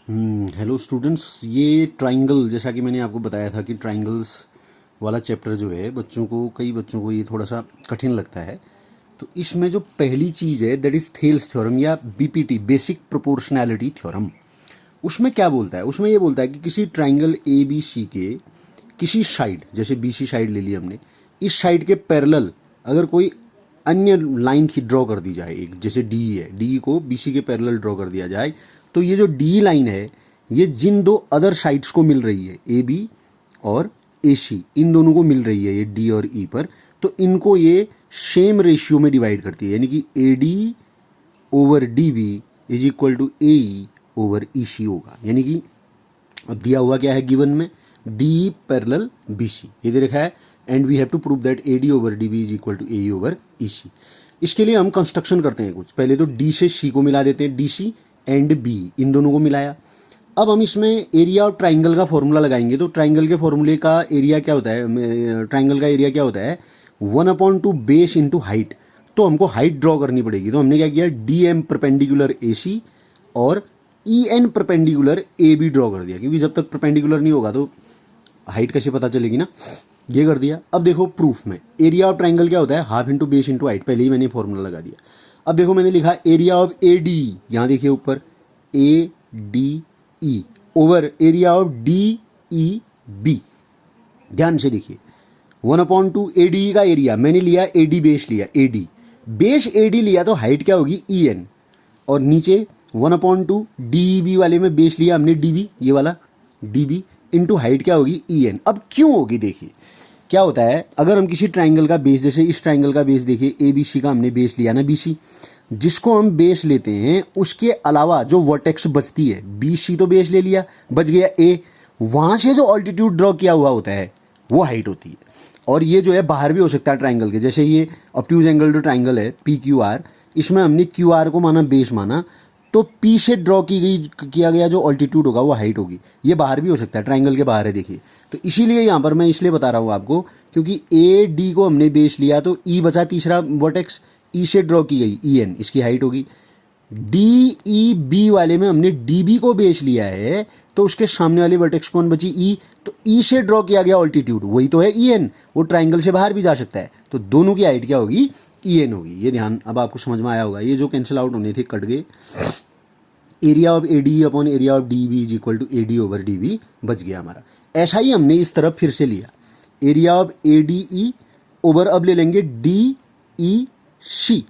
Hello students, ये triangle जैसा कि मैंने आपको बताया था कि ट्राइंगल्स वाला चैप्टर जो है कई बच्चों को ये थोड़ा सा कठिन लगता है। तो इसमें जो पहली चीज़ है दैट इज़ थेल्स थ्योरम या बीपीटी, बेसिक प्रोपोर्शनैलिटी थ्योरम। उसमें क्या बोलता है? उसमें ये बोलता है कि किसी ट्राइंगल ए बी सी के किसी साइड, जैसे बी सी साइड ले ली हमने, इस साइड के पैरेलल अगर कोई अन्य लाइन की ड्रॉ कर दी जाए, एक जैसे डी है, डी को बी सी के पैरेलल ड्रॉ कर दिया जाए, तो ये जो डी लाइन है ये जिन दो अदर साइड्स को मिल रही है, ए बी और ए सी, इन दोनों को मिल रही है ये डी और ई पर, तो इनको ये सेम रेशियो में डिवाइड करती है, यानी कि A D over D B is equal to A E over E C होगा। यानी कि अब दिया हुआ क्या है गिवन में, डी पैरेलल बी सी, ये दे रखा है, and we have to prove that A D over D B is equal to A E over E C. इसके लिए हम कंस्ट्रक्शन करते हैं कुछ। पहले तो डी से सी को मिला देते हैं, डी सी एंड बी, इन दोनों को मिलाया। अब हम इसमें एरिया और ट्राइंगल का फॉर्मूला लगाएंगे। तो ट्राइंगल के फॉर्मूले का एरिया क्या होता है, ट्राइंगल का एरिया क्या होता है, 1/2 बेस इंटू हाइट। तो हमको हाइट ड्रॉ करनी पड़ेगी। तो हमने क्या किया, D M perpendicular A C और E N perpendicular A B draw कर दिया, क्योंकि जब तक परपेंडिकुलर नहीं होगा तो हाइट कैसे पता चलेगी ना, ये कर दिया। अब देखो प्रूफ में एरिया ऑफ ट्राइंगल क्या होता है, half into base into height, पहले ही मैंने फॉर्मूला लगा दिया। अब देखो मैंने लिखा एरिया ऑफ ए डी, यहाँ देखिए ऊपर A D E over area of D E B. ध्यान से देखिए, 1/2 ए डी का एरिया मैंने लिया, ए डी बेस लिया, A D base A D लिया, तो हाइट क्या होगी ई एन, और नीचे 1/2 डी बी वाले में बेस लिया हमने डी बी, ये वाला डी बी इंटू हाइट क्या होगी ई एन। अब क्यों होगी, देखिए क्या होता है, अगर हम किसी ट्राइंगल का बेस, जैसे इस ट्राइंगल का बेस देखिए ए बी सी का हमने बेस लिया ना बी सी, जिसको हम बेस लेते हैं उसके अलावा जो वर्टेक्स बचती है, बी सी तो बेस ले लिया, बच गया ए, वहाँ से जो ऑल्टीट्यूड ड्रॉ किया हुआ होता है वो हाइट होती है। और ये जो है बाहर भी हो सकता है ट्राइंगल के, जैसे ये ऑब्ट्यूज एंगल जो ट्राइंगल है पी क्यू आर, इसमें हमने क्यू आर को माना बेस माना, तो पी से ड्रॉ किया गया जो ऑल्टीट्यूड होगा वो हाइट होगी। ये बाहर भी हो सकता है, ट्राइंगल के बाहर है देखिए। तो इसीलिए यहाँ पर मैं इसलिए बता रहा हूँ आपको, क्योंकि ए डी को हमने बेस लिया तो ई बचा तीसरा वर्टेक्स, ई से ड्रॉ की गई ई एन, इसकी हाइट होगी। डी ई बी वाले में हमने डी बी को बेस लिया है, तो उसके सामने वाले वर्टेक्स कौन बची, ई, तो ई से ड्रॉ किया गया ऑल्टीट्यूड वही तो है ई एन, वो ट्राइंगल से बाहर भी जा सकता है, तो दोनों की हाइट क्या होगी, ई एन होगी। ये ध्यान अब आपको समझ में आया होगा। ये जो कैंसिल आउट होने थे कट गए, area of A D upon area of D B is equal to A D over D B बच गया हमारा। ऐसा ही हमने इस तरफ फिर से लिया, area of A D E over, अब ले लेंगे D E C,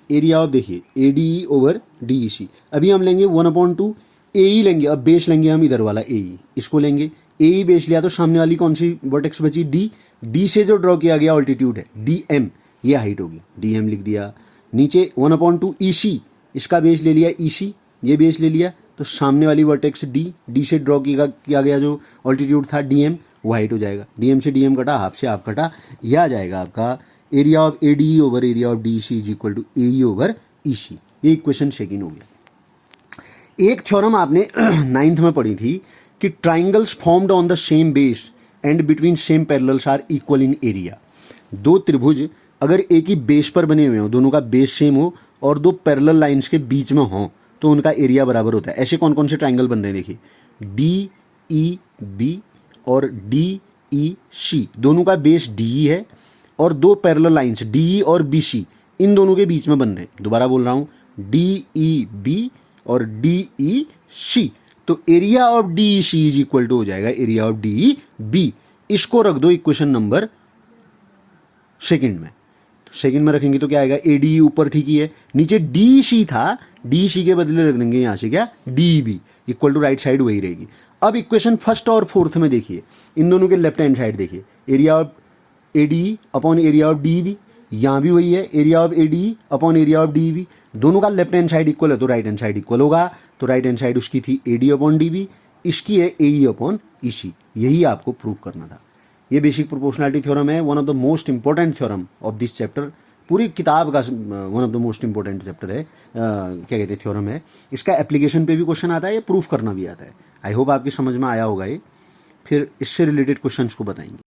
area of देखिए A D E over D E C. अभी हम लेंगे 1/2 ए ई लेंगे, अब बेस लेंगे हम इधर वाला ए ई, इसको लेंगे, ए ई बेस लिया तो सामने वाली कौन सी वर्टेक्स बची, डी, डी से जो ड्रॉ किया गया ऑल्टीट्यूड है डी एम, ये हाइट होगी, डी एम लिख दिया। नीचे 1/2 ई सी, इसका बेस ले लिया ई सी, ये बेस ले लिया, तो सामने वाली वर्टेक्स डी, डी से ड्रॉ किया गया जो ऑल्टीट्यूड था डी एम, वो हाइट हो जाएगा। डी एम से डी एम कटा, हाफ से हाफ कटा, यह आ जाएगा आपका area of A D over area of D C is equal to A E over E C. ये इक्वेशन सेकंड हो गया। एक थ्योरम आपने 9th में पढ़ी थी कि triangles formed on the same base and between same parallels are equal in area. दो त्रिभुज अगर एक ही बेस पर बने हुए हों, दोनों का बेस सेम हो और दो पैरेलल लाइंस के बीच में हों, तो उनका एरिया बराबर होता है। ऐसे कौन कौन से ट्राइंगल बन रहे हैं देखिए, डी ई बी और डी ई सी, दोनों का बेस डी ई है और दो पैरेलल लाइंस डी ई और बी सी इन दोनों के बीच में बन रहे हैं। दोबारा बोल रहा हूँ, डी ई बी और डी ई सी, तो area of D E C is equal to हो जाएगा area of D E B. इसको रख दो इक्वेशन नंबर सेकंड में, सेकंड में रखेंगे तो क्या आएगा, ए डी ऊपर ठीक ही है, नीचे डी सी था, डी सी के बदले रख देंगे यहाँ से क्या, D B equal to right side वही रहेगी। अब इक्वेशन फर्स्ट और फोर्थ में देखिए, इन दोनों के लेफ्ट हैंड साइड देखिए, area of A D upon area of D B, यहाँ भी वही है, area of A D upon area of D B, दोनों का लेफ्ट हैंड साइड इक्वल है तो राइट हैंड साइड इक्वल होगा। तो राइट हैंड साइड उसकी थी A D upon D B, इसकी है ए ई अपॉन ई सी, यही आपको प्रूव करना था। ये बेसिक प्रोपोर्शनैलिटी थ्योरम है, one of the most important theorem of this chapter, पूरी किताब का one of the most important chapter है, क्या कहते हैं थ्योरम है। इसका एप्लीकेशन पे भी क्वेश्चन आता है, ये प्रूफ करना भी आता है। आई होप आपकी समझ में आया होगा ये। फिर इससे रिलेटेड क्वेश्चंस को बताएंगे।